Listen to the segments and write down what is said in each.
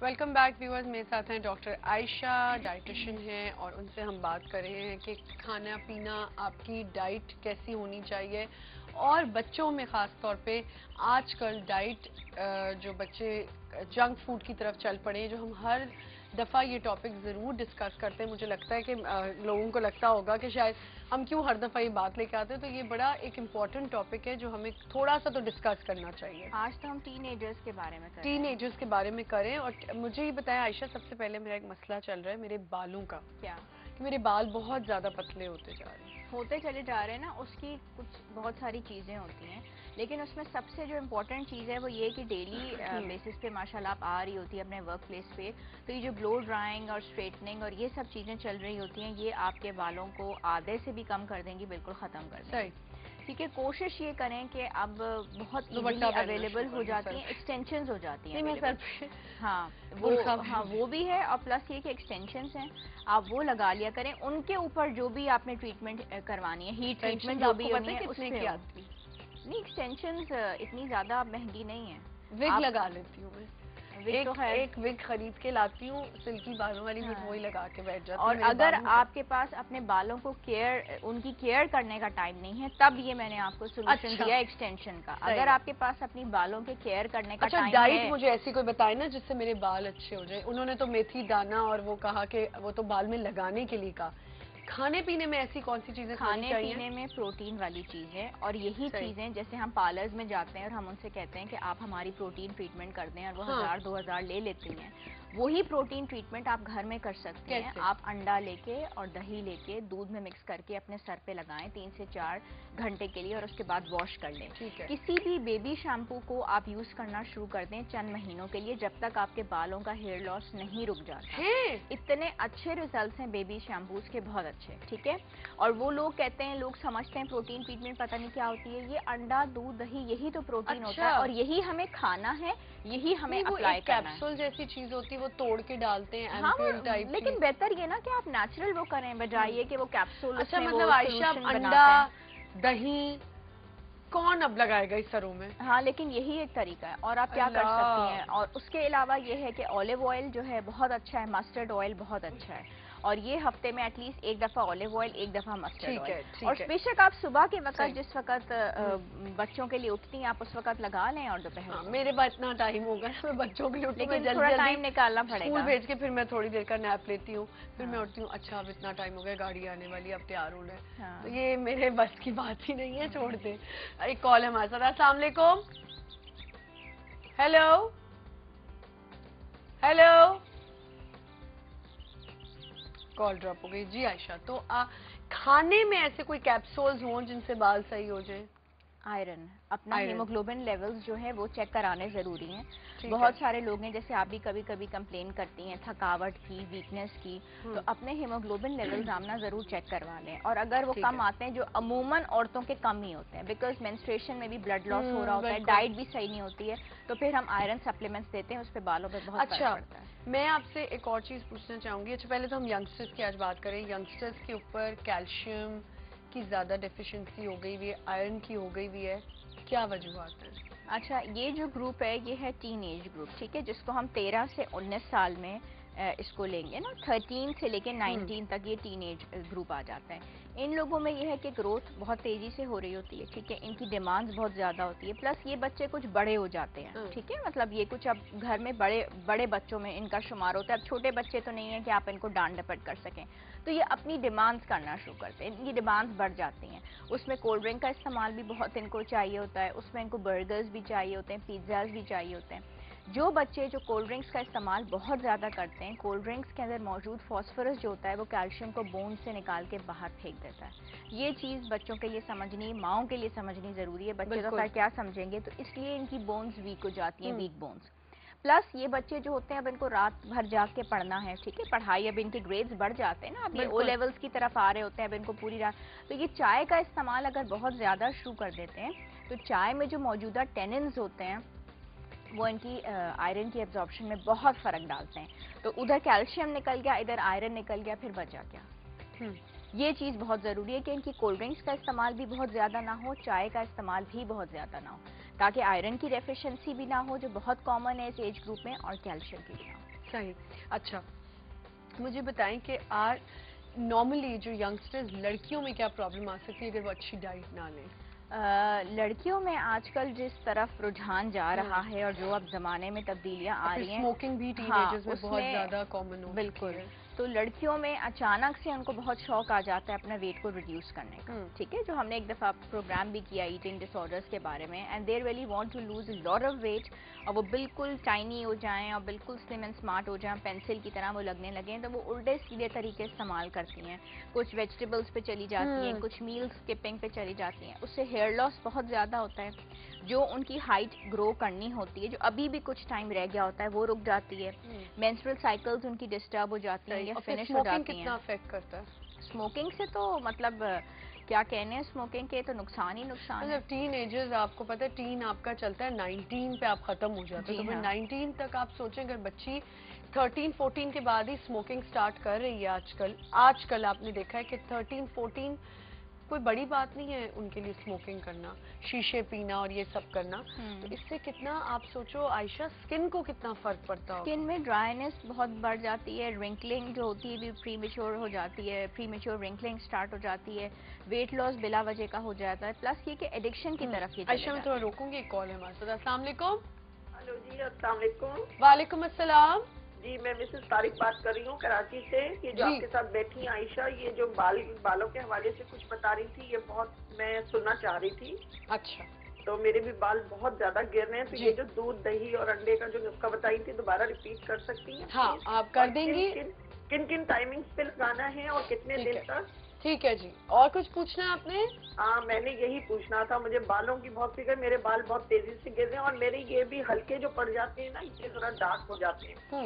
Welcome back viewers. मेरे साथ हैं डॉक्टर आयशा, डाइटिशियन हैं, और उनसे हम बात कर रहे हैं कि खाना पीना, आपकी डाइट कैसी होनी चाहिए, और बच्चों में ख़ास तौर पे आजकल डाइट जो बच्चे जंक फूड की तरफ चल पड़े हैं, जो हम हर दफ़ा ये टॉपिक ज़रूर डिस्कस करते हैं। मुझे लगता है कि लोगों को लगता होगा कि शायद हम क्यों हर दफ़ा ये बात लेके आते हैं, तो ये बड़ा एक इम्पॉर्टेंट टॉपिक है जो हमें थोड़ा सा तो डिस्कस करना चाहिए। आज तो हम टीनेजर्स के बारे में करें। टीनेजर्स के बारे में करें। और मुझे ये बताएं आयशा, सबसे पहले मेरा एक मसला चल रहा है मेरे बालों का। क्या कि मेरे बाल बहुत ज़्यादा पतले होते जा रहे हैं। होते चले जा रहे हैं ना, उसकी कुछ बहुत सारी चीज़ें होती हैं, लेकिन उसमें सबसे जो इम्पोर्टेंट चीज़ है वो ये कि डेली बेसिस पे माशाल्लाह आप आ रही होती है अपने वर्क प्लेस पे, तो ये जो ब्लो ड्राइंग और स्ट्रेटनिंग और ये सब चीज़ें चल रही होती हैं, ये आपके बालों को आधे से भी कम कर देंगी, बिल्कुल ख़त्म कर देंगी। ठीक है, कोशिश ये करें कि अब बहुत इजीली अवेलेबल हो जाती हैं, एक्सटेंशंस हो जाती हैं। नहीं, मैं सर हाँ वो भी है, और प्लस ये कि एक्सटेंशंस हैं, आप वो लगा लिया करें। उनके ऊपर जो भी आपने ट्रीटमेंट करवानी है, हीट ट्रीटमेंट जो भी होनी है, उसमें नहीं, एक्सटेंशंस इतनी ज्यादा महंगी नहीं है। विग लगा लेती हूँ मैं। एक विग खरीद के लाती हूँ सिल्की बालों वाली, फिर वही लगा के बैठ जाती हूँ। और अगर आपके पास अपने बालों को उनकी केयर करने का टाइम नहीं है, तब ये मैंने आपको सोल्यूशन दिया एक्सटेंशन का। अगर आपके पास अपनी बालों के केयर करने का टाइम है। डाइट मुझे ऐसी कोई बताए ना जिससे मेरे बाल अच्छे हो जाए। उन्होंने तो मेथी दाना और वो कहा कि वो तो बाल में लगाने के लिए कहा। खाने पीने में ऐसी कौन सी चीजें खानी चाहिए? खाने पीने में प्रोटीन वाली चीजें, और यही चीजें जैसे हम पार्लर्स में जाते हैं और हम उनसे कहते हैं कि आप हमारी प्रोटीन ट्रीटमेंट कर दें, और वो 1000-2000 ले लेती हैं। वही प्रोटीन ट्रीटमेंट आप घर में कर सकते हैं। आप अंडा लेके और दही लेके दूध में मिक्स करके अपने सर पे लगाएं 3 से 4 घंटे के लिए, और उसके बाद वॉश कर लें। किसी भी बेबी शैम्पू को आप यूज करना शुरू कर दें चंद महीनों के लिए, जब तक आपके बालों का हेयर लॉस नहीं रुक जाता। इतने अच्छे रिजल्ट्स हैं बेबी शैम्पूज के, बहुत अच्छे। ठीक है, और वो लोग कहते हैं, लोग समझते हैं प्रोटीन ट्रीटमेंट पता नहीं क्या होती है। ये अंडा, दूध, दही, यही तो प्रोटीन होता है, और यही हमें खाना है, यही हमें अप्लाई करना है। कैप्सूल जैसी चीज होती है, वो तोड़ के डालते हैं। हाँ, लेकिन बेहतर ये ना कि आप नेचुरल वो करें, बजाय ये कि वो कैप्सूल। अच्छा, मतलब आयशा, अंडा, दही कौन अब लगाएगा इस सरों में? हाँ, लेकिन यही एक तरीका है, और आप क्या कर सकती हैं। और उसके अलावा ये है कि ऑलिव ऑयल जो है बहुत अच्छा है, मस्टर्ड ऑयल बहुत अच्छा है, और ये हफ्ते में एटलीस्ट एक दफा ऑलिव ऑयल, एक दफा मस्टर्ड ऑयल। और बेशक आप सुबह के वक्त, जिस वक्त बच्चों के लिए उठती हैं, आप उस वक्त लगा लें, और दोपहर। मेरे पास इतना टाइम होगा मैं बच्चों के लिए उठती, लेकिन थोड़ा टाइम निकालना पड़ेगा। स्कूल भेज के फिर मैं थोड़ी देर का नैप लेती हूँ, फिर मैं उठती हूँ, अच्छा अब इतना टाइम हो गया, गाड़ी आने वाली, अब तैयार होना है। तो ये मेरे बस की बात ही नहीं है, छोड़ दे। एक कॉल है हमारे साथ। अस्सलाम वालेकुम। हेलो हेलो, कॉल ड्रॉप हो गई जी। आयशा, तो खाने में ऐसे कोई कैप्सूल्स हों जिनसे बाल सही हो जाए? आयरन, अपना हीमोग्लोबिन लेवल्स जो है वो चेक कराने जरूरी हैं। बहुत सारे लोग हैं, जैसे आप भी कभी कभी कंप्लेन करती हैं थकावट की, वीकनेस की, तो अपने हीमोग्लोबिन लेवल्स आमना जरूर चेक करवा लें। और अगर वो कम आते हैं, जो अमूमन औरतों के कम ही होते हैं, बिकॉज मेंस्ट्रुएशन में भी ब्लड लॉस हो रहा होता है, डाइट भी सही नहीं होती है, तो फिर हम आयरन सप्लीमेंट्स देते हैं, उस पर बालों पर बहुत फर्क पड़ता है। मैं आपसे एक और चीज पूछना चाहूंगी। अच्छा, पहले तो हम यंगस्टर्स की आज बात करें। यंगस्टर्स के ऊपर कैल्शियम की ज्यादा डेफिशिएंसी हो गई हुई है, आयरन की हो गई हुई है, क्या वजूहत है? अच्छा, ये जो ग्रुप है ये है टीन एज ग्रुप, ठीक है, जिसको हम 13 से 19 साल में इसको लेंगे ना, 13 से लेके 19 तक ये टीन एज ग्रुप आ जाता है। इन लोगों में ये है कि ग्रोथ बहुत तेजी से हो रही होती है, ठीक है, इनकी डिमांड्स बहुत ज्यादा होती है, प्लस ये बच्चे कुछ बड़े हो जाते हैं, ठीक है, मतलब ये कुछ अब घर में बड़े बच्चों में इनका शुमार होता है। अब छोटे बच्चे तो नहीं है कि आप इनको डांट डपट कर सकें, तो ये अपनी डिमांड्स करना शुरू करते हैं, इनकी डिमांड्स बढ़ जाती हैं। उसमें कोल्ड ड्रिंक का इस्तेमाल भी बहुत इनको चाहिए होता है, उसमें इनको बर्गर्स भी चाहिए होते हैं, पिज्ज़ाज भी चाहिए होते हैं। जो बच्चे जो कोल्ड ड्रिंक्स का इस्तेमाल बहुत ज़्यादा करते हैं, कोल्ड ड्रिंक्स के अंदर मौजूद फास्फोरस जो होता है वो कैल्शियम को बोन से निकाल के बाहर फेंक देता है। ये चीज़ बच्चों के लिए समझनी, माओं के लिए समझनी ज़रूरी है। बच्चे तो खैर क्या समझेंगे, तो इसलिए इनकी बोन्स वीक हो जाती हैं, वीक बोन्स। प्लस ये बच्चे जो होते हैं, अब इनको रात भर जाग के पढ़ना है, ठीक है, पढ़ाई, अब इनके ग्रेड्स बढ़ जाते हैं ना, अब ये ओ लेवल्स की तरफ आ रहे होते हैं, अब इनको पूरी रात, तो ये चाय का इस्तेमाल अगर बहुत ज़्यादा शुरू कर देते हैं, तो चाय में जो मौजूदा टेनिन्स होते हैं वो इनकी आयरन की एब्जॉर्प्शन में बहुत फ़र्क डालते हैं। तो उधर कैल्शियम निकल गया, इधर आयरन निकल गया, फिर बचा क्या? ये चीज़ बहुत ज़रूरी है कि इनकी कोल्ड ड्रिंक्स का इस्तेमाल भी बहुत ज़्यादा ना हो, चाय का इस्तेमाल भी बहुत ज़्यादा ना हो, ताकि आयरन की डेफिशिएंसी भी ना हो जो बहुत कॉमन है इस एज ग्रुप में, और कैल्शियम की भी ना हो। सही। अच्छा, मुझे बताएं कि आज नॉर्मली जो यंगस्टर्स, लड़कियों में क्या प्रॉब्लम आ सकती है अगर वो अच्छी डाइट ना लें? लड़कियों में आजकल जिस तरफ रुझान जा रहा है और जो अब जमाने में तब्दीलियां आ रही हैं, स्मोकिंग भी हाँ, टीनेजर्स में बहुत उसमें ज्यादा कॉमन हो बिल्कुल। सकती है। तो लड़कियों में अचानक से उनको बहुत शौक आ जाता है अपना वेट को रिड्यूस करने का, ठीक है, जो हमने एक दफ़ा प्रोग्राम भी किया ईटिंग डिसऑर्डर्स के बारे में, and there really want to lose a lot of weight, और वो बिल्कुल टाइनी हो जाएं और बिल्कुल स्लिम एंड स्मार्ट हो जाएं, पेंसिल की तरह वो लगने लगें, तो वो उल्टे सीधे तरीके इस्तेमाल करती हैं, कुछ वेजिटेबल्स पे चली जाती हैं, कुछ मील स्किपिंग पे चली जाती हैं, उससे हेयर लॉस बहुत ज़्यादा होता है, जो उनकी हाइट ग्रो करनी होती है, जो अभी भी कुछ टाइम रह गया होता है, वो रुक जाती है, मेंस्ट्रुअल साइकिल्स उनकी डिस्टर्ब हो जाती है या फिनिश हो जाती कितना हैं। अफेक्ट करता है? स्मोकिंग से तो मतलब क्या कहने हैं, स्मोकिंग के तो नुकसान ही नुकसान है। मतलब टीन एजर्स, आपको पता है टीन आपका चलता है 19 पे, आप खत्म हो जाते हैं, तो फिर 19 तक आप सोचें अगर बच्ची 13-14 के बाद ही स्मोकिंग स्टार्ट कर रही है आजकल आपने देखा है कि 13-14 कोई बड़ी बात नहीं है उनके लिए स्मोकिंग करना, शीशे पीना और ये सब करना। तो इससे कितना आप सोचो आयशा, स्किन को कितना फर्क पड़ता होगा? स्किन में ड्राइनेस बहुत बढ़ जाती है, रिंकलिंग जो होती है भी प्रीमेच्योर हो जाती है, प्रीमेच्योर रिंकलिंग स्टार्ट हो जाती है, वेट लॉस बिला वजह का हो जाता है, प्लस ये कि एडिक्शन की तरफ ये आयशा, मैं थोड़ा रोकूंगी, एक कॉल है हमारे साथ। अस्सलाम वालेकुम। हेलो जी, अस्सलाम वालेकुम। वालेकुम अस्सलाम जी, मैं मिसेस तारिक बात कर रही हूँ कराची से। ये जो आपके साथ बैठी आयशा, ये जो बालों के हवाले से कुछ बता रही थी, ये बहुत मैं सुनना चाह रही थी। अच्छा। तो मेरे भी बाल बहुत ज्यादा गिर रहे हैं, तो ये जो दूध, दही और अंडे का जो नुस्खा बताई थी, दोबारा रिपीट कर सकती हैं? हाँ, आप कर देंगी। किन किन टाइमिंग्स पे लगाना है और कितने दिन तक? ठीक है जी, और कुछ पूछना है आपने? हाँ, मैंने यही पूछना था, मुझे बालों की बहुत फिक्र, मेरे बाल बहुत तेजी से गिर रहे हैं और मेरे ये भी हल्के जो पड़ जाते हैं ना, ये थोड़ा डार्क हो जाते हैं।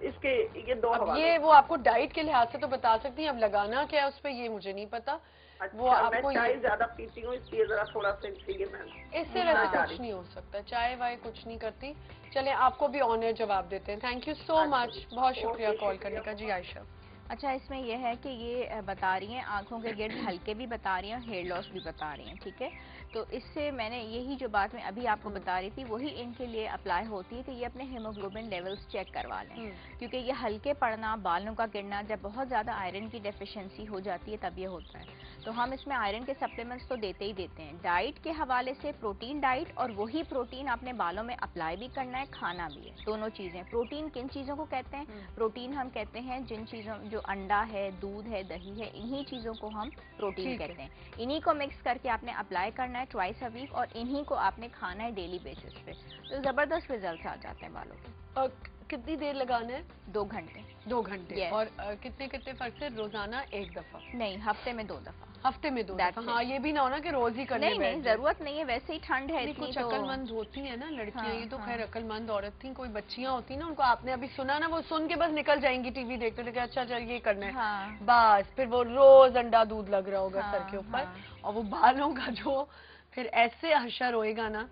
इसके ये दो अब ये वो आपको डाइट के लिहाज से तो बता सकती हैं, अब लगाना क्या है उस पर ये मुझे नहीं पता। अच्छा, वो आपको मैं चाय ज्यादा पीती हूँ, इसलिए जरा थोड़ा सा चाहिए मैम। इससे वैसे कुछ नहीं हो सकता, चाय वाय कुछ नहीं करती। चले, आपको भी ऑनर जवाब देते हैं। थैंक यू सो मच, बहुत शुक्रिया कॉल करने का। जी आयशा। अच्छा, इसमें यह है कि ये बता रही हैं आंखों के गिर्द हल्के भी बता रही हैं, हेयर लॉस भी बता रही हैं, ठीक है। तो इससे मैंने यही जो बात मैं अभी आपको बता रही थी वही इनके लिए अप्लाई होती है कि ये अपने हीमोग्लोबिन लेवल्स चेक करवा लें, क्योंकि ये हल्के पड़ना, बालों का गिरना, जब बहुत ज़्यादा आयरन की डेफिशिएंसी हो जाती है तब ये होता है। तो हम इसमें आयरन के सप्लीमेंट्स तो देते ही देते हैं। डाइट के हवाले से प्रोटीन डाइट, और वही प्रोटीन आपने बालों में अप्लाई भी करना है, खाना भी है, दोनों चीज़ें। प्रोटीन किन चीज़ों को कहते हैं? प्रोटीन हम कहते हैं जिन चीज़ों, जो अंडा है, दूध है, दही है, इन्हीं चीज़ों को हम प्रोटीन कहते हैं। इन्हीं को मिक्स करके आपने अप्लाई करना है ट्वाइस अ वीक, और इन्हीं को आपने खाना है डेली बेसिस पे। तो ज़बरदस्त रिजल्ट आ जाते हैं बालों के। कितनी देर लगाना है? 2 घंटे। 2 घंटे। और कितने कितने फर्क से? रोजाना एक दफा? नहीं, हफ्ते में 2 दफा। हफ्ते में 2 दफा। हाँ, ये भी ना हो ना कि रोज ही करने बैठ नहीं, जरूरत नहीं है, वैसे ही ठंड है। कुछ अक्लमंद होती है ना लड़कियां, ये तो खैर अक्लमंद औरत थी। कोई बच्चियां होती ना, उनको आपने अभी सुना ना, वो सुन के बस निकल जाएंगी टीवी देखते थे, अच्छा चल ये करना है, बस फिर वो रोज अंडा दूध लग रहा होगा सर के ऊपर, और वो बालों का जो फिर ऐसे हशर होएगा ना।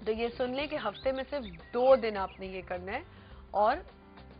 तो ये सुन ले कि हफ्ते में सिर्फ 2 दिन आपने ये करना है, और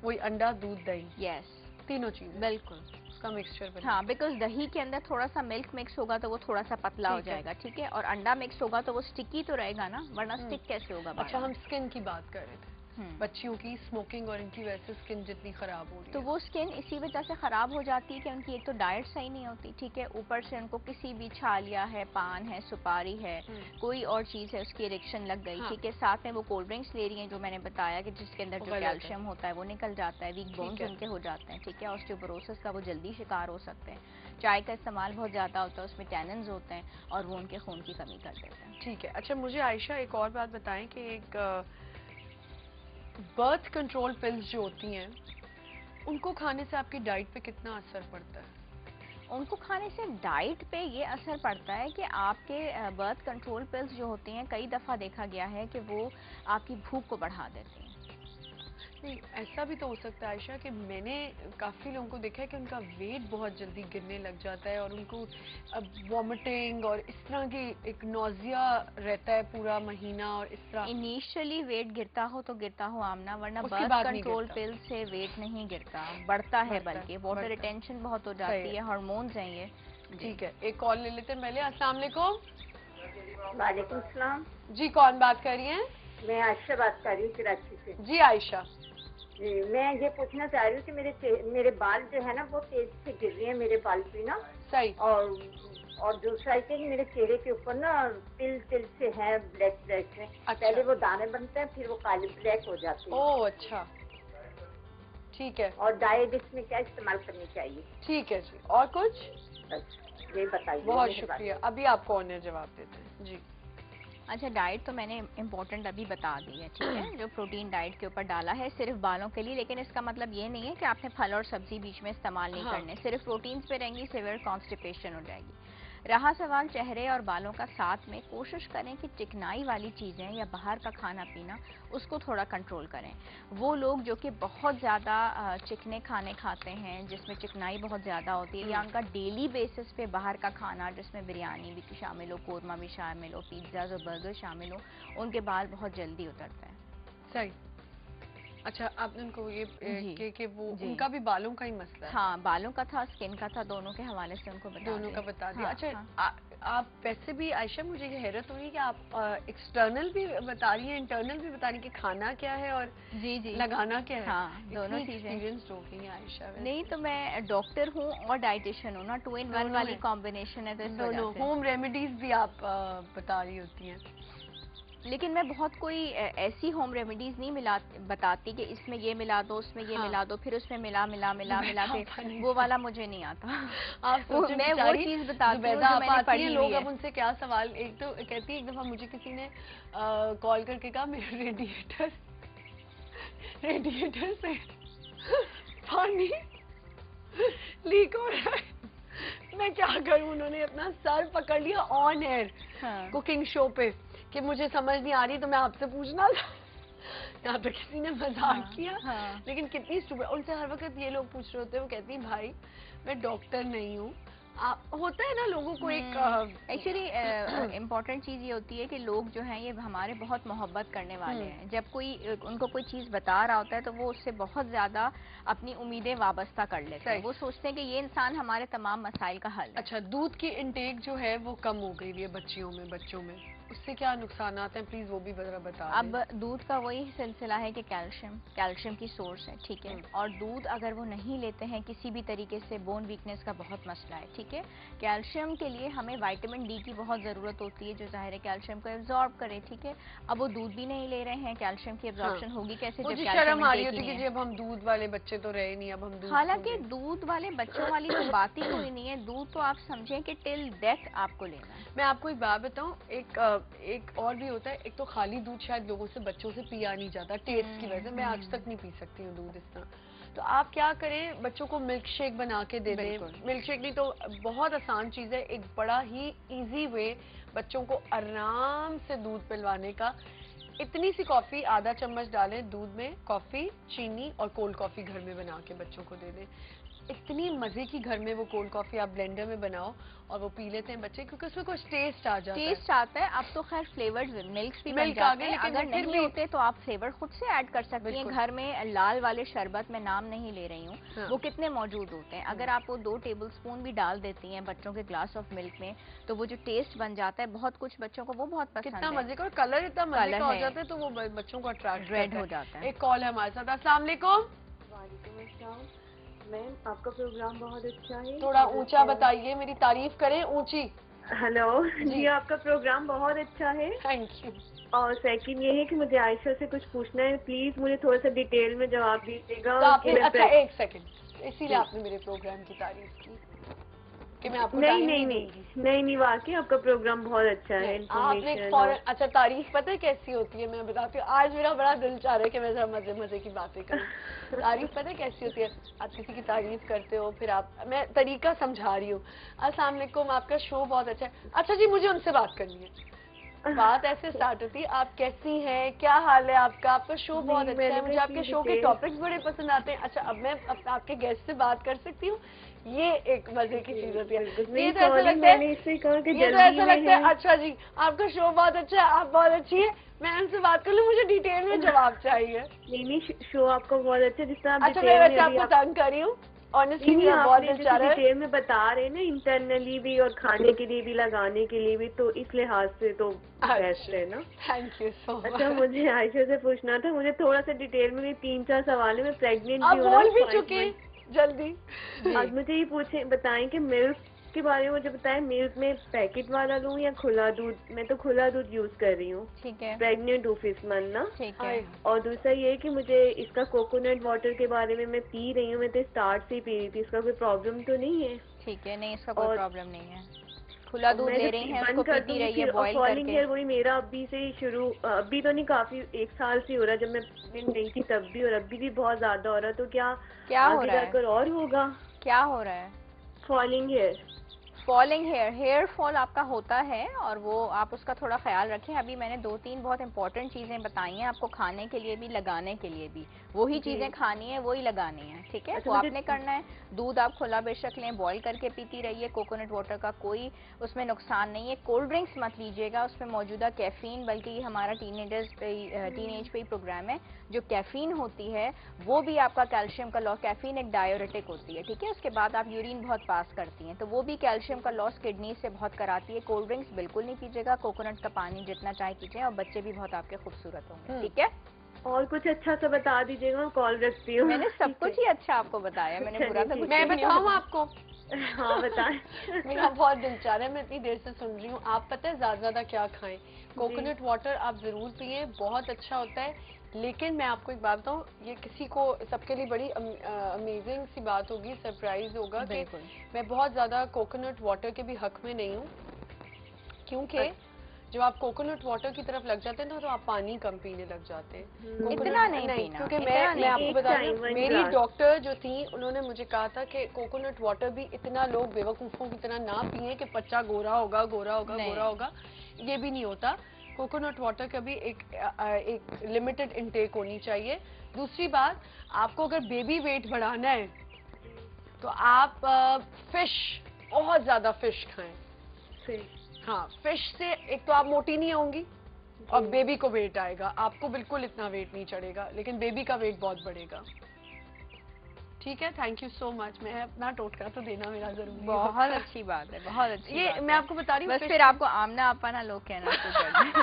वही अंडा दूध दही, यस, तीनों चीज बिल्कुल का मिक्सचर बना। हाँ, बिकॉज दही के अंदर थोड़ा सा मिल्क मिक्स होगा तो वो थोड़ा सा पतला हो जाएगा, ठीक है, और अंडा मिक्स होगा तो वो स्टिकी तो रहेगा ना, वरना स्टिक कैसे होगा? अच्छा, हम स्किन की बात कर रहे थे, बच्चियों की स्मोकिंग और इनकी वजह से स्किन जितनी खराब हो रही है, तो वो स्किन इसी वजह से खराब हो जाती है कि उनकी एक तो डाइट सही नहीं होती, ठीक है, ऊपर से उनको किसी भी छालिया है, पान है, सुपारी है, कोई और चीज है, उसकी एडिक्शन लग गई, ठीक है, साथ में वो कोल्ड ड्रिंक्स ले रही हैं, जो मैंने बताया कि जिसके अंदर जो कैल्शियम होता है वो निकल जाता है, वीक बोन्स उनके हो जाते हैं, ठीक है, ऑस्टियोपोरोसिस का वो जल्दी शिकार हो सकते हैं। चाय का इस्तेमाल बहुत ज्यादा होता है, उसमें टैनिन्स होते हैं और वो उनके खून की कमी कर देते हैं। ठीक है। अच्छा, मुझे आयशा एक और बात बताएं कि एक बर्थ कंट्रोल पिल्स जो होती हैं, उनको खाने से आपकी डाइट पे कितना असर पड़ता है? उनको खाने से डाइट पे ये असर पड़ता है कि आपके बर्थ कंट्रोल पिल्स जो होती हैं, कई दफ़ा देखा गया है कि वो आपकी भूख को बढ़ा देती हैं। नहीं, ऐसा भी तो हो सकता है आयशा कि मैंने काफ़ी लोगों को देखा है कि उनका वेट बहुत जल्दी गिरने लग जाता है और उनको वॉमिटिंग और इस तरह की एक नौजिया रहता है पूरा महीना, और इस तरह। इनिशियली वेट गिरता हो तो गिरता हो आमना, वरना बर्थ कंट्रोल पिल से वेट नहीं गिरता, बढ़ता है, बल्कि वाटर रिटेंशन बहुत हो जाती है, हार्मोन्स हैं ये। ठीक है, एक कॉल ले लेते हैं पहले। अस्सलाम वालेकुम। वालेकुम सलाम। जी, कौन बात कर रही हैं? मैं आयशा बात कर रही हूँ कराची से। जी आयशा। जी, मैं ये पूछना चाह रही हूँ कि मेरे बाल जो है ना वो तेज से गिर रहे हैं, मेरे बाल भी ना। सही। और दूसरा है कि मेरे चेहरे के ऊपर ना तिल तिल से है, ब्लैक ब्लैक से। अच्छा। पहले वो दाने बनते हैं, फिर वो काले ब्लैक हो जाते हैं। ओह अच्छा, ठीक है। और डाइट इसमें क्या इस्तेमाल करनी चाहिए? ठीक है जी, और कुछ? बस ये बताइए। बहुत शुक्रिया, अभी आपको ऑनर जवाब देते हैं जी। अच्छा, डाइट तो मैंने इम्पोर्टेंट अभी बता दी है, ठीक है, जो प्रोटीन डाइट के ऊपर डाला है सिर्फ बालों के लिए, लेकिन इसका मतलब ये नहीं है कि आपने फल और सब्जी बीच में इस्तेमाल नहीं करने, सिर्फ प्रोटीन्स पे रहेंगी, सिवियर कॉन्स्टिपेशन हो जाएगी। रहा सवाल चेहरे और बालों का, साथ में कोशिश करें कि चिकनाई वाली चीज़ें या बाहर का खाना पीना उसको थोड़ा कंट्रोल करें। वो लोग जो कि बहुत ज़्यादा चिकने खाने खाते हैं जिसमें चिकनाई बहुत ज़्यादा होती है, या उनका डेली बेसिस पे बाहर का खाना जिसमें बिरयानी भी शामिल हो, कौरमा भी शामिल हो, पिज्ज़ाज़ और बर्गर शामिल हो, उनके बाल बहुत जल्दी उतरते हैं। सही। अच्छा, आपने उनको ये कि वो उनका भी बालों का ही मसला है? हाँ, बालों का था, स्किन का था, दोनों के हवाले से उनको बता दोनों का बता दिया। हाँ, अच्छा हाँ। आप वैसे भी आयशा, मुझे ये हैरत हो रही है कि आप एक्सटर्नल भी बता रही हैं, इंटरनल भी बता रही हैं कि खाना क्या है और जी लगाना क्या है। हाँ, दोनों चीजें एक्सपीरियंस हो गई हैं आयशा। नहीं तो मैं डॉक्टर हूँ और डाइटिशियन हूँ ना, 2 in 1 वाली कॉम्बिनेशन है, तो इस वजह दोनों से होम रेमेडीज भी आप बता रही होती हैं। लेकिन मैं बहुत कोई ऐसी होम रेमेडीज नहीं बताती कि इसमें ये मिला दो, उसमें ये मिला दो, फिर उसमें मिला के वो वाला मुझे नहीं आता। आप मैं वो चीज बताती हूँ जो मैंने पढ़ी हुई है। लोग अब उनसे क्या सवाल, एक तो कहती है, एक दफा मुझे किसी ने कॉल करके कहा मेरे रेडिएटर से पानी लीक हो रहा है, मैं क्या करूं। उन्होंने अपना सर पकड़ लिया ऑन एयर कुकिंग शो पे कि मुझे समझ नहीं आ रही, तो मैं आपसे पूछना था। यहाँ तो किसी ने मजाक किया, लेकिन कितनी स्टूपिड। उनसे हर वक्त ये लोग पूछ रहे होते हैं, वो कहती हैं भाई मैं डॉक्टर नहीं हूँ। होता है ना लोगों को एक एक्चुअली इम्पोर्टेंट चीज़ ये होती है कि लोग जो हैं ये हमारे बहुत मोहब्बत करने वाले हैं। जब कोई उनको कोई चीज़ बता रहा होता है तो वो उससे बहुत ज़्यादा अपनी उम्मीदें वाबस्ता कर लेते हैं। वो सोचते हैं कि ये इंसान हमारे तमाम मसाइल का हल है। अच्छा, दूध की इंटेक जो है वो कम हो गई है बच्चों में, उससे क्या नुकसान आते हैं, प्लीज वो भी जरा बता दें। अब दूध का वही सिलसिला है कि कैल्शियम की सोर्स है, ठीक है, और दूध अगर वो नहीं लेते हैं किसी भी तरीके से, बोन वीकनेस का बहुत मसला है, ठीक है। कैल्शियम के लिए हमें विटामिन डी की बहुत ज़रूरत होती है जो ज़ाहिर है कैल्शियम को एब्जॉर्ब करे, ठीक है। अब वो दूध भी नहीं ले रहे हैं, कैल्शियम की एब्जॉर्प्शन होगी कैसे जब शर्म आ रही होती है कि अब हम दूध वाले बच्चे तो रहे नहीं, अब हम दूध। हालांकि दूध वाले बच्चों वाली तो बात ही कोई नहीं है। दूध तो आप समझें कि टिल डेथ आपको लेना है। मैं आपको एक बात बताऊं, एक और भी होता है। एक तो खाली दूध शायद लोगों से, बच्चों से पिया नहीं जाता टेस्ट की वजह से। मैं आज तक नहीं पी सकती हूँ दूध इस तरह। तो आप क्या करें, बच्चों को मिल्क शेक बना के दे दें। मिल्क शेक नहीं तो बहुत आसान चीज है, एक बड़ा ही इजी वे बच्चों को आराम से दूध पिलवाने का। इतनी सी कॉफी, आधा चम्मच डालें दूध में, कॉफी, चीनी और कोल्ड कॉफी घर में बना के बच्चों को दे दें। इतनी मजे की घर में वो कोल्ड कॉफी आप ब्लेंडर में बनाओ और वो पी लेते हैं बच्चे, क्योंकि उसमें कुछ टेस्ट आ जाता है। टेस्ट आता है। अब तो खैर फ्लेवर्ड मिल्क भी बन जाते हैं, अगर नहीं होते तो आप फ्लेवर खुद से ऐड कर सकती हैं घर में। लाल वाले शरबत, में नाम नहीं ले रही हूँ, वो कितने मौजूद होते हैं। अगर आप वो 2 टेबलस्पून भी डाल देती हैं बच्चों के ग्लास ऑफ मिल्क में, तो वो जो टेस्ट बन जाता है, बहुत कुछ बच्चों को वो बहुत पसंद है। कितना मजे का, और कलर इतना मजे का हो जाता है, तो वो बच्चों को अट्रैक्ट रेड हो जाता है। एक कॉल है हमारे साथ। अस्सलाम वालेकुम। वालेकुम अस्सलाम मैम, आपका प्रोग्राम बहुत अच्छा है। थोड़ा ऊंचा बताइए, मेरी तारीफ करें ऊंची। हेलो जी, आपका प्रोग्राम बहुत अच्छा है। Thank you. और सेकंड ये है कि मुझे आयशा से कुछ पूछना है, प्लीज मुझे थोड़ा सा डिटेल में जवाब दीजिएगा। तो अच्छा एक सेकंड, इसीलिए आपने मेरे प्रोग्राम की तारीफ की कि मैं आपको नहीं वाकई आपका प्रोग्राम बहुत अच्छा है। आपने फौरन, अच्छा तारीफ पता है कैसी होती है, मैं बताती हूँ। आज मेरा बड़ा दिल चाह रहा है कि मैं जरा मजे मजे की बातें करूँ। तारीफ पता है कैसी होती है, आप किसी की तारीफ करते हो, फिर मैं तरीका समझा रही हूँ। अस्सलाम वालेकुम, आपका शो बहुत अच्छा है। अच्छा जी, मुझे उनसे बात करनी है। बात ऐसे स्टार्ट होती है, आप कैसी हैं, क्या हाल है आपका, आपका शो बहुत अच्छा है, मुझे आपके शो के टॉपिक्स बड़े पसंद आते हैं। अच्छा, अब मैं आपके गेस्ट से बात कर सकती हूँ, ये एक मजे की चीज होती है। ये तो ऐसा लगता है अच्छा जी आपका शो बहुत अच्छा है, आप बहुत अच्छी है, मैं उनसे बात कर लूँ, मुझे डिटेल में जवाब चाहिए। नहीं, शो आपका बहुत अच्छा है, जिस तरह। अच्छा, मैं वैसे आपको तंग कर रही हूँ? ऑनेस्टली नहीं, बहुत आपने दिल चाह जैसे रहा है। डिटेल में बता रहे हैं ना, इंटरनली भी और खाने के लिए भी, लगाने के लिए भी, तो इस लिहाज से तो बेस्ट है ना। Thank you so much. अच्छा, मुझे आयशा से पूछना था, मुझे थोड़ा सा डिटेल में भी 3-4 सवाल है। मैं प्रेग्नेंट आप भी हूँ ना बोल भी 5 चुके मंथ। जल्दी। आज मुझे ये पूछे बताएं कि मिल्क के बारे में मुझे बताएं, मिल्क में पैकेट वाला लूं या खुला दूध? मैं तो खुला दूध यूज कर रही हूँ, ठीक है, प्रेग्नेंट हूँ 5 मंथ ना। ठीक है। और दूसरा ये है कि मुझे इसका कोकोनट वाटर के बारे में मैं पी रही हूँ, मैं तो स्टार्ट से ही पी रही थी, इसका कोई प्रॉब्लम तो नहीं है? ठीक है, नहीं इसका कोई और प्रॉब्लम नहीं है। खुला दूध मैं ले जब रही हैं, बंद उसको कर पीती दूंगी रहिए फिर, और बॉईल फॉलिंग करके। हेयर वही मेरा अभी से ही शुरू, अभी तो नहीं, काफी 1 साल से हो रहा है, जब मैं प्रेग्नेंट नहीं थी तब भी, और अभी भी बहुत ज्यादा हो रहा है। तो क्या क्या हो आगे रहा है? जाकर और होगा? क्या हो रहा है? Falling hair. Falling hair, hair fall आपका होता है और वो आप उसका थोड़ा ख्याल रखें। अभी मैंने 2-3 बहुत इंपॉर्टेंट चीजें बताई हैं आपको, खाने के लिए भी लगाने के लिए भी। वही चीजें खानी है, वही लगानी है, ठीक है। अच्छा, वो आपने करना है। दूध आप खुला बेशक लें, बॉईल करके पीती रहिए। कोकोनट वाटर का कोई उसमें नुकसान नहीं है। कोल्ड ड्रिंक्स मत लीजिएगा, उसमें मौजूदा कैफीन, बल्कि ये हमारा टीनेज पे ही प्रोग्राम है। जो कैफीन होती है वो भी आपका कैल्शियम का लॉस, कैफीन एक डायोरेटिक होती है, ठीक है। उसके बाद आप यूरिन बहुत पास करती हैं, तो वो भी कैल्शियम का लॉस किडनी से बहुत कराती है। कोल्ड ड्रिंक्स बिल्कुल नहीं पीजिएगा, कोकोनट का पानी जितना चाहे पीजिए, और बच्चे भी बहुत आपके खूबसूरत होंगे, ठीक है। और कुछ अच्छा सा बता दीजिएगा, मैं कॉल रखती हूँ। मैंने सब कुछ ही अच्छा आपको बताया, मैंने बुरा तो कुछ मैं नहीं बताऊँ बताया। आपको? हाँ बताएं। मेरा बहुत दिल चाह रहा है, मैं इतनी देर से सुन रही हूँ। आप पता है ज्यादा क्या खाएं? कोकोनट वाटर आप जरूर पिए, बहुत अच्छा होता है। लेकिन मैं आपको एक बात बताऊँ, ये किसी को, सबके लिए बड़ी अमेजिंग सी बात होगी, सरप्राइज होगा कि मैं बहुत ज्यादा कोकोनट वाटर के भी हक में नहीं हूँ। क्योंकि जब आप कोकोनट वाटर की तरफ लग जाते हैं ना, तो आप पानी कम पीने लग जाते हैं। इतना नहीं पीना, क्योंकि इतना मैं आपको बता रही हूँ, one मेरी glass। डॉक्टर जो थी उन्होंने मुझे कहा था कि कोकोनट वाटर भी इतना लोग बेवकूफ़ों की तरह ना पिए कि बच्चा गोरा होगा, गोरा होगा, गोरा होगा। ये भी नहीं होता। कोकोनट वाटर का भी एक लिमिटेड इनटेक होनी चाहिए। दूसरी बात, आपको अगर बेबी वेट बढ़ाना है तो आप फिश, बहुत ज्यादा फिश खाएं। हाँ, फिश से एक तो आप मोटी नहीं होंगी और बेबी को वेट आएगा। आपको बिल्कुल इतना वेट नहीं चढ़ेगा, लेकिन बेबी का वेट बहुत बढ़ेगा। ठीक है, थैंक यू सो मच। मैं अपना टोटका तो देना मेरा जरूरी है। बहुत अच्छी बात है, बहुत अच्छी ये बात मैं आपको बता रही हूँ, बस फिर आपको आमना आपा ना लोग कहना शुरू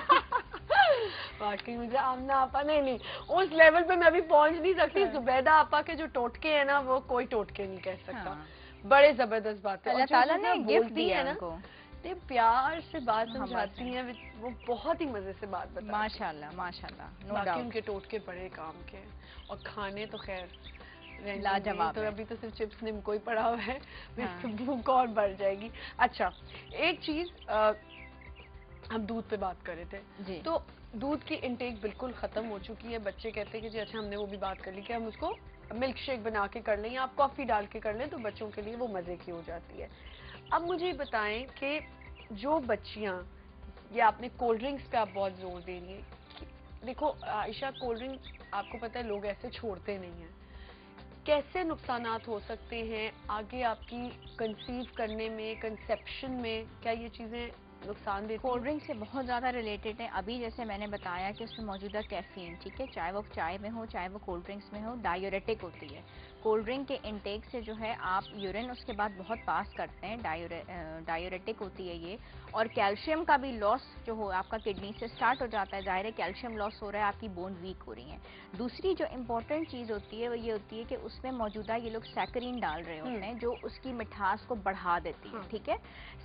वाकई मुझे आमना आपा नहीं, उस लेवल पे मैं अभी पहुंच नहीं सकती। जुबैदा आपा के जो टोटके हैं ना, वो कोई टोटके नहीं कह सकता। बड़े जबरदस्त बात है। अल्लाह ताला ने गिफ्ट दिया है ना, ये प्यार से बात समझाती हैं, वो बहुत ही मजे से बात बताती हैं। माशाल्लाह, माशाल्लाह, नो बाकी डाउट। उनके टोटके बड़े काम के, और खाने तो खैर लाजवाब तो है। अभी तो सिर्फ चिप्स निम्को ही पड़ा हुआ है। हाँ। तो भूख और बढ़ जाएगी। अच्छा, एक चीज, हम दूध पे बात कर रहे थे जी। तो दूध की इंटेक बिल्कुल खत्म हो चुकी है। बच्चे कहते हैं कि जी अच्छा, हमने वो भी बात कर ली कि हम उसको मिल्क शेक बना के कर लें या आप कॉफी डाल के कर लें, तो बच्चों के लिए वो मजे की हो जाती है। अब मुझे बताएं कि जो बच्चियां, ये आपने कोल्ड ड्रिंक्स पे आप बहुत जोर दे रही हैं। देखो आयशा, कोल्ड ड्रिंक आपको पता है लोग ऐसे छोड़ते नहीं हैं। कैसे नुकसानात हो सकते हैं आगे आपकी कंसीव करने में, कंसेप्शन में, क्या ये चीजें नुकसान देती हैं? कोल्ड ड्रिंक से बहुत ज़्यादा रिलेटेड है। अभी जैसे मैंने बताया कि उसमें मौजूदा कैफीन, ठीक है, चाहे वो चाय में हो चाहे वो कोल्ड ड्रिंक्स में हो, डायोरेटिक होती है। कोल्ड ड्रिंक के इंटेक से जो है आप यूरिन उसके बाद बहुत पास करते हैं, डायोरेटिक होती है ये। और कैल्शियम का भी लॉस जो हो आपका किडनी से स्टार्ट हो जाता है। ज़ाहिर है कैल्शियम लॉस हो रहा है, आपकी बोन वीक हो रही है। दूसरी जो इम्पोर्टेंट चीज़ होती है वो ये होती है कि उसमें मौजूदा ये लोग सैकरीन डाल रहे होते हैं, जो उसकी मिठास को बढ़ा देती है, ठीक है।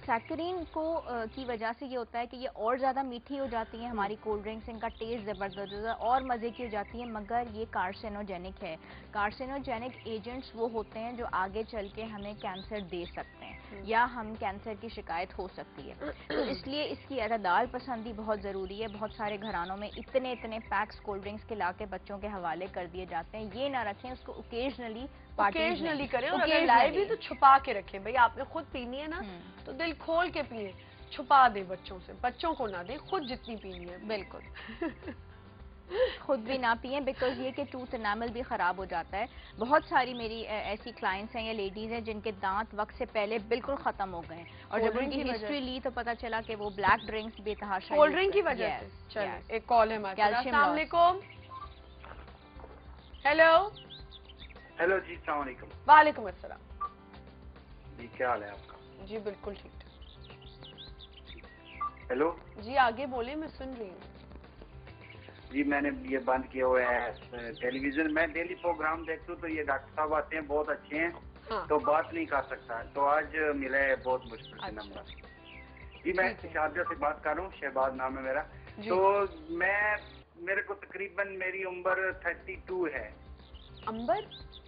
सैकरीन को की वजह से ये होता है कि ये और ज़्यादा मीठी हो जाती हैं हमारी कोल्ड ड्रिंक्स, इनका टेस्ट ज़बरदस्त और मज़े की हो जाती है, मगर ये कार्सिनोजेनिक है। कार्सिनोजेनिक एजेंट्स वो होते हैं जो आगे चल के हमें कैंसर दे सकते हैं या हम कैंसर की शिकायत हो सकती है। तो इसलिए इसकी अतदाल पसंदी बहुत ज़रूरी है। बहुत सारे घरानों में इतने इतने पैक्स कोल्ड ड्रिंक्स के लाके बच्चों के हवाले कर दिए जाते हैं। ये ना रखें, उसको ओकेजनली करें, और अगर लाए भी तो छुपा के रखें। भाई आपने खुद पीनी है ना, तो दिल खोल के पिए, छुपा दे बच्चों से, बच्चों को ना दे, खुद जितनी पीनी है। बिल्कुल खुद भी ना पिए, बिकॉज ये कि टूथ एनामल भी ख़राब हो जाता है। बहुत सारी मेरी ऐसी क्लाइंट्स हैं या लेडीज़ हैं जिनके दांत वक्त से पहले बिल्कुल ख़त्म हो गए, और जब उनकी हिस्ट्री ली तो पता चला कि वो ब्लैक ड्रिंक्स बेतहाशा कोल्ड ड्रिंक की वजह से। चलो एक कॉल है हमारे पास। अस्सलाम वालेकुम। हेलो, हेलो जी, अस्सलाम वालेकुम। वालेकुम अस्सलाम। जी, क्या हाल है आपका? जी बिल्कुल ठीक ठाक। हेलो जी आगे बोले, मैं सुन रही हूँ। जी, मैंने ये बंद किया हुआ है टेलीविजन। मैं डेली प्रोग्राम देखता हूँ तो ये डॉक्टर साहब आते हैं, बहुत अच्छे हैं। हाँ। तो बात नहीं कर सकता, तो आज मिला है बहुत मुश्किल से अच्छा। नंबर। जी, मैं ठीक है। शारजा से बात कर रहा हूँ, शहबाज नाम है मेरा। जी। तो मेरे को तकरीबन मेरी उम्र 32 है। अंबर?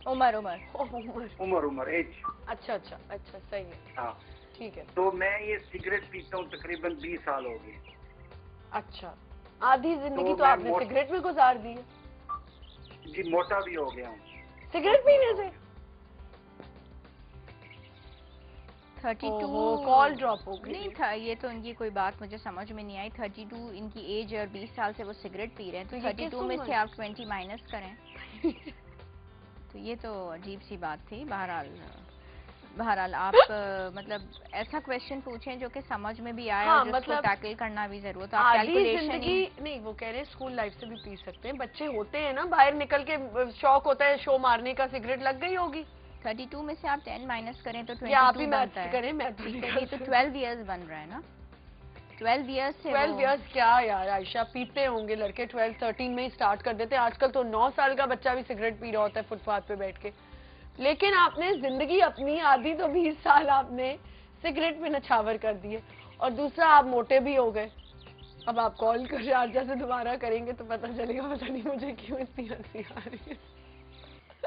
उमर उम्र एज। अच्छा अच्छा अच्छा, सही है। हाँ, ठीक है। तो मैं ये सिगरेट पीता हूँ तकरीबन 20 साल हो गए। अच्छा, आधी जिंदगी तो तो मैं आपने सिगरेट में गुजार दी है। जी, मोटा भी हो गया हूँ सिगरेट पीने से। 32 कॉल ड्रॉप हो गई। नहीं था, ये तो इनकी कोई बात मुझे समझ में नहीं आई। 32 इनकी एज और 20 साल से वो सिगरेट पी रहे हैं, तो तो ये 32 किस में उम्र? से आप 20 माइनस करें तो ये तो अजीब सी बात थी। बहरहाल आप मतलब ऐसा क्वेश्चन पूछें जो कि समझ में भी आए हाँ, और जिसको मतलब टैकल करना भी जरूर। तो आप आधी कैलकुलेशन जिंदगी नहीं, वो कह रहे हैं स्कूल लाइफ से भी पी सकते हैं। बच्चे होते हैं ना, बाहर निकल के शौक होता है शो मारने का, सिगरेट लग गई होगी। 32 में से आप 10 माइनस करें तो या आप ही 22 मैथ बनता है। करें, मैं तो ठीक नहीं है, कर ये तो सकती। 12 इयर्स बन रहा है ना। 12 इयर्स से 12 इयर्स क्या यार आयशा, पीते होंगे लड़के 12-13 में ही स्टार्ट कर देते हैं। आजकल तो 9 साल का बच्चा भी सिगरेट पी रहा होता है फुटपाथ पे बैठ के। लेकिन आपने जिंदगी अपनी आधी तो 20 साल आपने सिगरेट में नछावर कर दिए, और दूसरा आप मोटे भी हो गए। अब आप कॉल कर शारजा से दोबारा करेंगे तो पता चलेगा, पता नहीं मुझे क्यों इतनी हंसी आ रही है।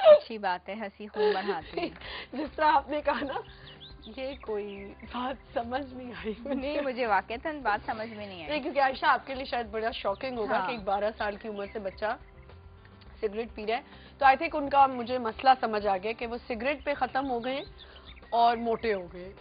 अच्छी बात है, हंसी खून बढ़ाती है। जिस तरह आपने कहा ना, ये कोई बात समझ नहीं आई नहीं, मुझे वाकईतन बात समझ में नहीं आई। नहीं, क्योंकि आयशा आपके लिए शायद बड़ा शॉकिंग होगा हाँ। कि एक 12 साल की उम्र से बच्चा सिगरेट पी रहा है। तो आई थिंक उनका मुझे मसला समझ आ गया कि वो सिगरेट पे खत्म हो गए और मोटे हो गए।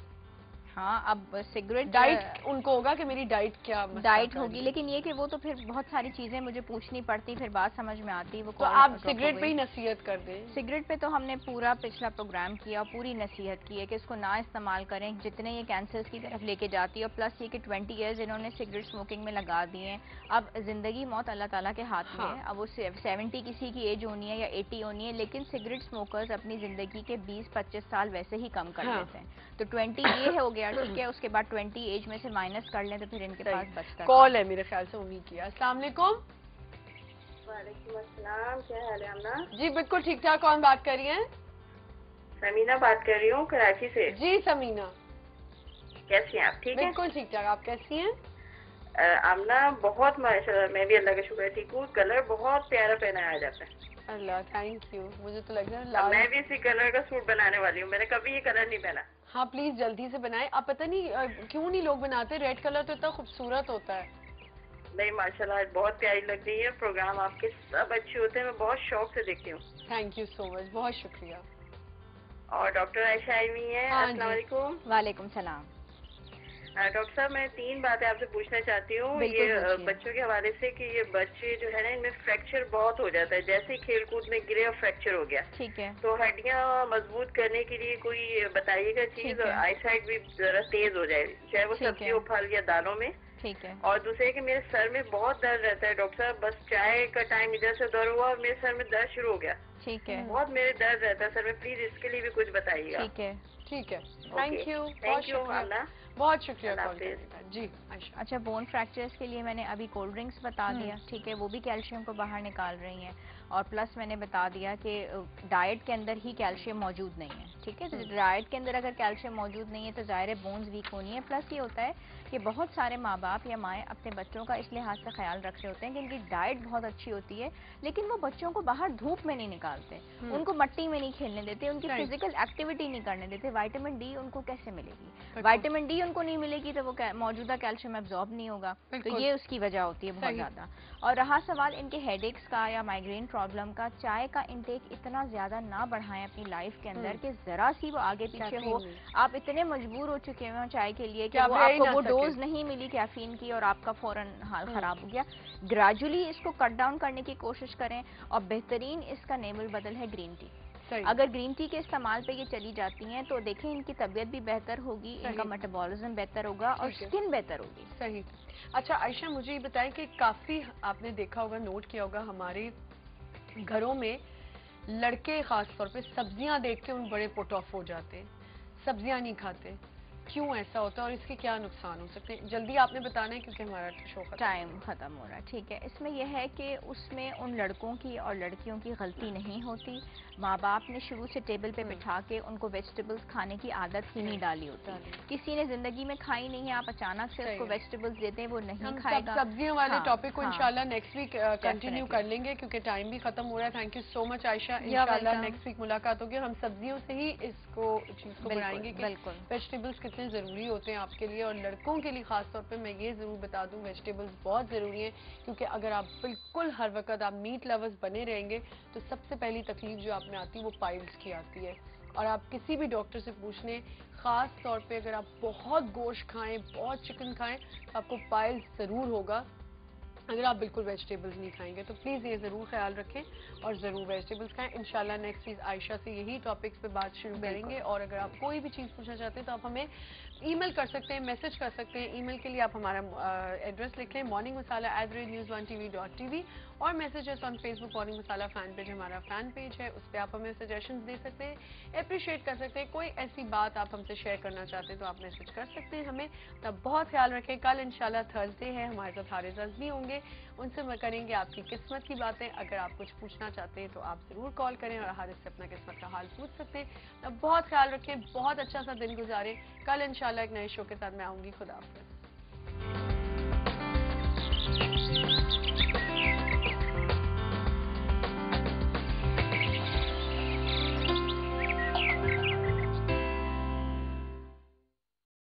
हाँ, अब सिगरेट डाइट उनको होगा कि मेरी डाइट क्या मसला डाइट कर होगी, रही है। लेकिन ये कि वो तो फिर बहुत सारी चीजें मुझे पूछनी पड़ती, फिर बात समझ में आती। वो तो कॉल आप ड्रॉप हो सिगरेट पे ही गई। नसीहत कर दें। सिगरेट पे तो हमने पूरा पिछला प्रोग्राम किया, पूरी नसीहत की है कि इसको ना इस्तेमाल करें, जितने ये कैंसर्स की तरफ लेके जाती है। और प्लस ये कि 20 इयर्स इन्होंने सिगरेट स्मोकिंग में लगा दिए हैं। अब जिंदगी मौत अल्लाह ताला के हाथ में है। अब वो 70 किसी की एज होनी है या 80 होनी है, लेकिन सिगरेट स्मोकर्स अपनी जिंदगी के 20-25 साल वैसे ही कम कर लेते हैं। तो 20 ये हो गया, ठीक है। उसके बाद 20 एज में से माइनस कर लें तो फिर इनके पास बचता है। कॉल है मेरे ख्याल से, उम्मीद किया। अस्सलाम वालेकुम। वालेकुम अस्सलाम, क्या हाल है अम्मा? जी बिल्कुल ठीक ठाक। कौन बात कर रही हैं? समीना बात कर रही हूँ कराची से। जी समीना, कैसी हैं आप? ठीक है। बिल्कुल ठीक ठाक। आप कैसी हैं? आमना बहुत माशाल्लाह, मैं भी अल्लाह का शुक्र है ठीक हूँ। कलर बहुत प्यारा पहनाया जाता है। अल्लाह, थैंक यू। मुझे तो लग रहा है अब लाल। मैं भी इसी कलर का सूट बनाने वाली हूँ। मैंने कभी ये कलर नहीं पहना। हाँ प्लीज जल्दी से बनाएं। आप पता नहीं क्यों नहीं लोग बनाते। रेड कलर तो इतना खूबसूरत होता है। नहीं माशाल्लाह, बहुत प्यारी लग रही है। प्रोग्राम आपके सब अच्छे होते हैं, मैं बहुत शौक से देखती हूँ। थैंक यू सो मच, बहुत शुक्रिया। और डॉक्टर आयशा आई हुई है। हाँ अस्सलाम जी। वालेकुम। वालेकुम सलाम। डॉक्टर साहब, मैं 3 बातें आपसे पूछना चाहती हूँ। बिल्कुल ये पूछिए। बच्चों के हवाले से कि ये बच्चे जो है ना, इनमें फ्रैक्चर बहुत हो जाता है। जैसे ही खेल कूद में गिरे और फ्रैक्चर हो गया, ठीक है। तो हड्डियाँ मजबूत करने के लिए कोई बताइएगा चीज, ठीक और है। आई साइड भी जरा तेज हो जाए, चाहे वो ठीक है। सब्जियों फल या दालों में। ठीक है। और दूसरे कि मेरे सर में बहुत दर्द रहता है डॉक्टर साहब। बस चाय का टाइम इधर से उधर हुआ और मेरे सर में दर्द शुरू हो गया। ठीक है। बहुत मेरे दर्द रहता है सर में। प्लीज इसके लिए भी कुछ बताइएगा। ठीक है। ठीक है, थैंक यू, बहुत थैंक यू शुक्रिया। अल्लाह। बहुत शुक्रिया अल्लाह कॉल हाफिज। करने का। जी आयशा। अच्छा, बोन फ्रैक्चर्स के लिए मैंने अभी कोल्ड ड्रिंक्स बता दिया, ठीक है। वो भी कैल्शियम को बाहर निकाल रही हैं। और प्लस मैंने बता दिया कि डाइट के अंदर ही कैल्शियम मौजूद नहीं है, ठीक है। तो डाइट के अंदर अगर कैल्शियम मौजूद नहीं है तो ज़ाहिर है बोन्स वीक होनी है। प्लस ये होता है कि बहुत सारे माँ बाप या माएँ अपने बच्चों का इस लिहाज से ख्याल रख रहे होते हैं कि इनकी डाइट बहुत अच्छी होती है, लेकिन वो बच्चों को बाहर धूप में नहीं निकालते, उनको मट्टी में नहीं खेलने देते, उनकी फिजिकल एक्टिविटी नहीं करने देते। विटामिन डी उनको कैसे मिलेगी? विटामिन डी उनको नहीं मिलेगी तो वो मौजूदा कैल्शियम एब्जॉर्ब नहीं होगा। तो ये उसकी वजह होती है बहुत ज्यादा। और रहा सवाल इनके हेडेक्स का या माइग्रेन प्रॉब्लम का, चाय का इंटेक इतना ज्यादा ना बढ़ाएं अपनी लाइफ के अंदर कि जरा सी वो आगे पीछे हो। आप इतने मजबूर हो चुके हैं चाय के लिए कि वो आपको वो डोज नहीं मिली कैफीन की और आपका फौरन हाल खराब हो गया। ग्रेजुअली इसको कट डाउन करने की कोशिश करें। और बेहतरीन इसका नेमल बदल है ग्रीन टी। अगर ग्रीन टी के इस्तेमाल पे ये चली जाती हैं तो देखें इनकी तबीयत भी बेहतर होगी, इनका मेटाबॉलिज्म बेहतर होगा और स्किन बेहतर होगी। सही। अच्छा आयशा, मुझे ये बताएं कि काफी आपने देखा होगा, नोट किया होगा, हमारे घरों में लड़के खास तौर पे सब्जियां देख के उन बड़े पुट ऑफ हो जाते हैं, सब्जियां नहीं खाते, क्यों ऐसा होता है और इसके क्या नुकसान हो सकते हैं? जल्दी आपने बताना है क्योंकि हमारा शो टाइम खत्म हो रहा है। ठीक है, इसमें यह है कि उसमें उन लड़कों की और लड़कियों की गलती नहीं होती। माँ बाप ने शुरू से टेबल पे बिठा के उनको वेजिटेबल्स खाने की आदत ही नहीं डाली होती। किसी ने जिंदगी में खाई नहीं है, आप अचानक से उसको वेजिटेबल्स देते हैं, वो नहीं खाएगा। सब्जियों वाले हाँ, टॉपिक को हाँ, इंशाल्लाह नेक्स्ट वीक कंटिन्यू Definitely. कर लेंगे क्योंकि टाइम भी खत्म हो रहा है। Thank you so much Ayesha. इंशाल्लाह welcome. नेक्स्ट वीक मुलाकात होगी। हम सब्जियों से ही इसको चीज को बनाएंगे कि बिल्कुल। वेजिटेबल्स कितने जरूरी होते हैं आपके लिए, और लड़कों के लिए खास तौर पे मैं ये जरूर बता दूं वेजिटेबल्स बहुत जरूरी हैं, क्योंकि अगर आप बिल्कुल हर वक्त आप मीट लवर्स बने रहेंगे तो सबसे पहली तकलीफ जो आप में आती है वो पाइल्स की आती है। और आप किसी भी डॉक्टर से पूछ लें, खास तौर पे अगर आप बहुत गोश्त खाएं, बहुत चिकन खाएं तो आपको पाइल्स जरूर होगा अगर आप बिल्कुल वेजिटेबल्स नहीं खाएंगे। तो प्लीज़ ये ज़रूर ख्याल रखें और ज़रूर वेजिटेबल्स खाएं। इंशाल्लाह नेक्स्ट वीक आयशा से यही टॉपिक्स पे बात शुरू करेंगे। और अगर आप कोई भी चीज़ पूछना चाहते हैं तो आप हमें ईमेल कर सकते हैं, मैसेज कर सकते हैं। ईमेल के लिए आप हमारा एड्रेस लिख लें morningmasala@news1tv.tv, और messages on Facebook morning masala fan page हमारा फैन पेज है, उस पर आप हमें सजेशंस दे सकते हैं, अप्रिशिएट कर सकते हैं। कोई ऐसी बात आप हमसे शेयर करना चाहते हैं तो आप मैसेज कर सकते हैं हमें। तब बहुत ख्याल रखें। कल इंशाल्लाह थर्सडे है, हमारे साथ हारिस भी होंगे, उनसे मैं करेंगे आपकी किस्मत की बातें। अगर आप कुछ पूछना चाहते हैं तो आप जरूर कॉल करें और हारिस से अपना किस्मत का हाल पूछ सकते हैं। तब बहुत ख्याल रखें, बहुत अच्छा सा दिन गुजारें। कल इंशाल्लाह एक नए शो के साथ मैं आऊंगी। खुदा हाफिज़।